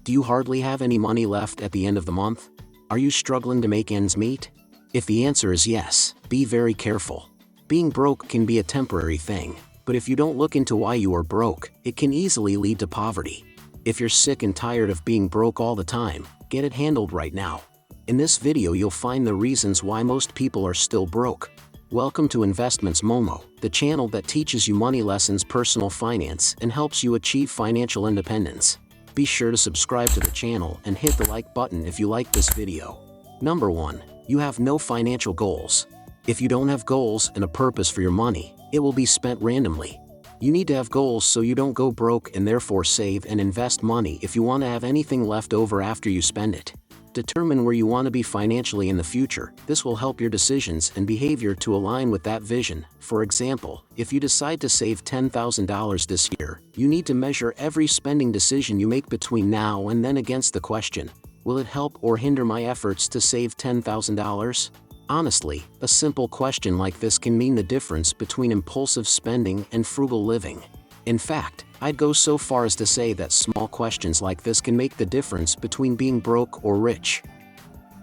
Do you hardly have any money left at the end of the month? Are you struggling to make ends meet? If the answer is yes, be very careful. Being broke can be a temporary thing, but if you don't look into why you are broke, it can easily lead to poverty. If you're sick and tired of being broke all the time, get it handled right now. In this video you'll find the reasons why most people are still broke. Welcome to Investments Momo, the channel that teaches you money lessons, personal finance, and helps you achieve financial independence. Be sure to subscribe to the channel and hit the like button if you like this video. Number 1. You have no financial goals. If you don't have goals and a purpose for your money, it will be spent randomly. You need to have goals so you don't go broke and therefore save and invest money if you want to have anything left over after you spend it. Determine where you want to be financially in the future. This will help your decisions and behavior to align with that vision. For example, if you decide to save $10,000 this year, you need to measure every spending decision you make between now and then against the question, will it help or hinder my efforts to save $10,000? Honestly, a simple question like this can mean the difference between impulsive spending and frugal living. In fact, I'd go so far as to say that small questions like this can make the difference between being broke or rich.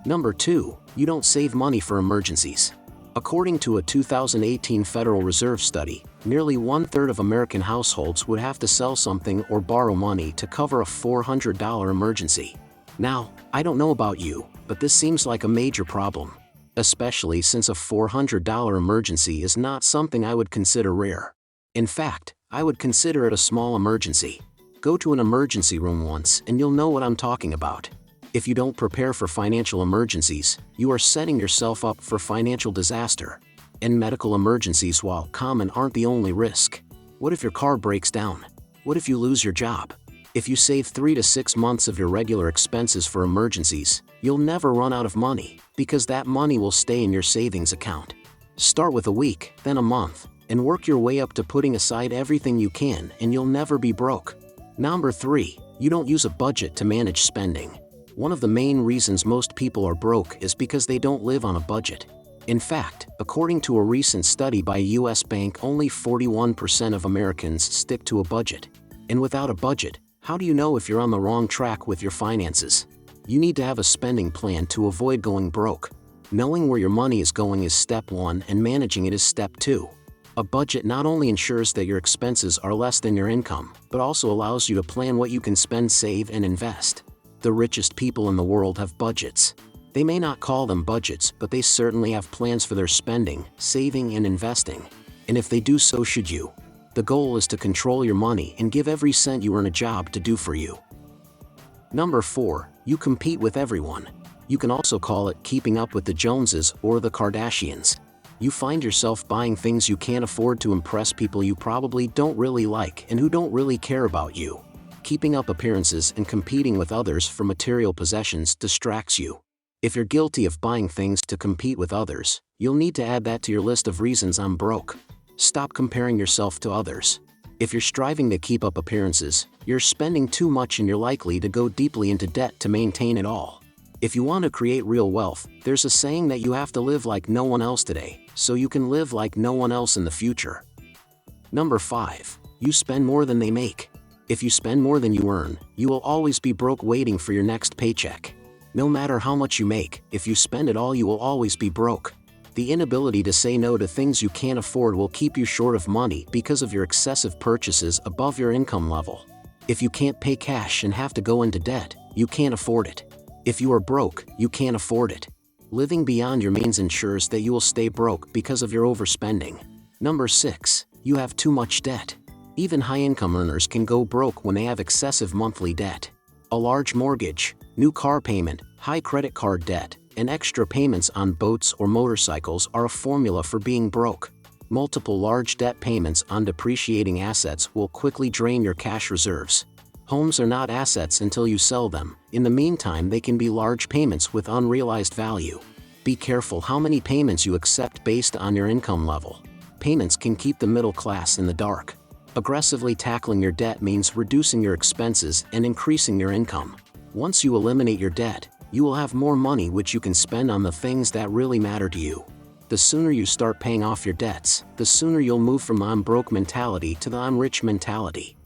Number 2. You don't save money for emergencies. According to a 2018 Federal Reserve study, nearly 1/3 of American households would have to sell something or borrow money to cover a $400 emergency. Now, I don't know about you, but this seems like a major problem, especially since a $400 emergency is not something I would consider rare. In fact, I would consider it a small emergency. Go to an emergency room once and you'll know what I'm talking about. If you don't prepare for financial emergencies, you are setting yourself up for financial disaster. And medical emergencies, while common, aren't the only risk. What if your car breaks down? What if you lose your job? If you save 3 to 6 months of your regular expenses for emergencies, you'll never run out of money, because that money will stay in your savings account. Start with a week, then a month, and work your way up to putting aside everything you can, and you'll never be broke. Number 3. You don't use a budget to manage spending. One of the main reasons most people are broke is because they don't live on a budget. In fact, according to a recent study by a US bank, only 41% of Americans stick to a budget. And without a budget, how do you know if you're on the wrong track with your finances? You need to have a spending plan to avoid going broke. Knowing where your money is going is step 1, and managing it is step 2. A budget not only ensures that your expenses are less than your income, but also allows you to plan what you can spend, save, and invest. The richest people in the world have budgets. They may not call them budgets, but they certainly have plans for their spending, saving, and investing. And if they do, so should you. The goal is to control your money and give every cent you earn a job to do for you. Number 4. You compete with everyone. You can also call it keeping up with the Joneses or the Kardashians. You find yourself buying things you can't afford to impress people you probably don't really like and who don't really care about you. Keeping up appearances and competing with others for material possessions distracts you. If you're guilty of buying things to compete with others, you'll need to add that to your list of reasons I'm broke. Stop comparing yourself to others. If you're striving to keep up appearances, you're spending too much and you're likely to go deeply into debt to maintain it all. If you want to create real wealth, there's a saying that you have to live like no one else today, so you can live like no one else in the future. Number 5. You spend more than they make. If you spend more than you earn, you will always be broke waiting for your next paycheck. No matter how much you make, if you spend it all, you will always be broke. The inability to say no to things you can't afford will keep you short of money because of your excessive purchases above your income level. If you can't pay cash and have to go into debt, you can't afford it. If you are broke, you can't afford it. Living beyond your means ensures that you will stay broke because of your overspending. Number 6. You have too much debt. Even high-income earners can go broke when they have excessive monthly debt. A large mortgage, new car payment, high credit card debt, and extra payments on boats or motorcycles are a formula for being broke. Multiple large debt payments on depreciating assets will quickly drain your cash reserves. Homes are not assets until you sell them. In the meantime, they can be large payments with unrealized value. Be careful how many payments you accept based on your income level. Payments can keep the middle class in the dark. Aggressively tackling your debt means reducing your expenses and increasing your income. Once you eliminate your debt, you will have more money which you can spend on the things that really matter to you. The sooner you start paying off your debts, the sooner you'll move from the I'm broke mentality to the I'm rich mentality.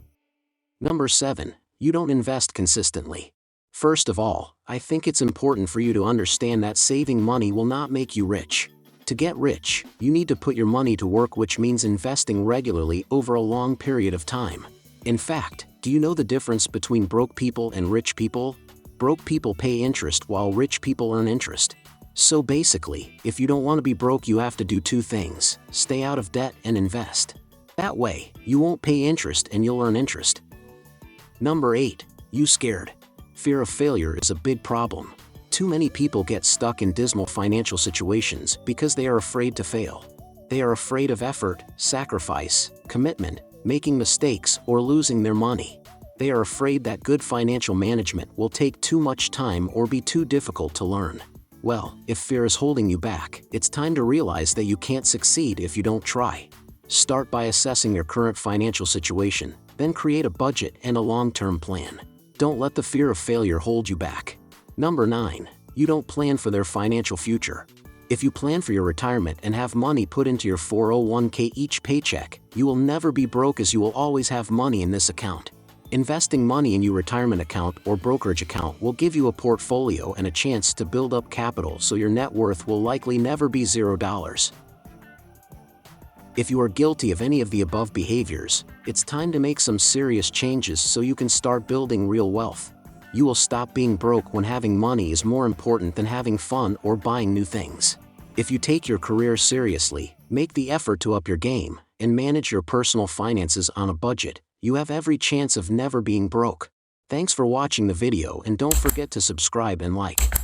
Number 7. You don't invest consistently. First of all, I think it's important for you to understand that saving money will not make you rich. To get rich, you need to put your money to work, which means investing regularly over a long period of time. In fact, do you know the difference between broke people and rich people? Broke people pay interest while rich people earn interest. So basically, if you don't want to be broke, you have to do two things: stay out of debt and invest. That way, you won't pay interest and you'll earn interest. Number 8. You scared. Fear of failure is a big problem. Too many people get stuck in dismal financial situations because they are afraid to fail. They are afraid of effort, sacrifice, commitment, making mistakes, or losing their money. They are afraid that good financial management will take too much time or be too difficult to learn. Well, if fear is holding you back, it's time to realize that you can't succeed if you don't try. Start by assessing your current financial situation, then create a budget and a long-term plan. Don't let the fear of failure hold you back. Number 9. You don't plan for their financial future. If you plan for your retirement and have money put into your 401k each paycheck, you will never be broke, as you will always have money in this account. Investing money in your retirement account or brokerage account will give you a portfolio and a chance to build up capital, so your net worth will likely never be $0. If you are guilty of any of the above behaviors, it's time to make some serious changes so you can start building real wealth. You will stop being broke when having money is more important than having fun or buying new things. If you take your career seriously, make the effort to up your game, and manage your personal finances on a budget, you have every chance of never being broke. Thanks for watching the video, and don't forget to subscribe and like.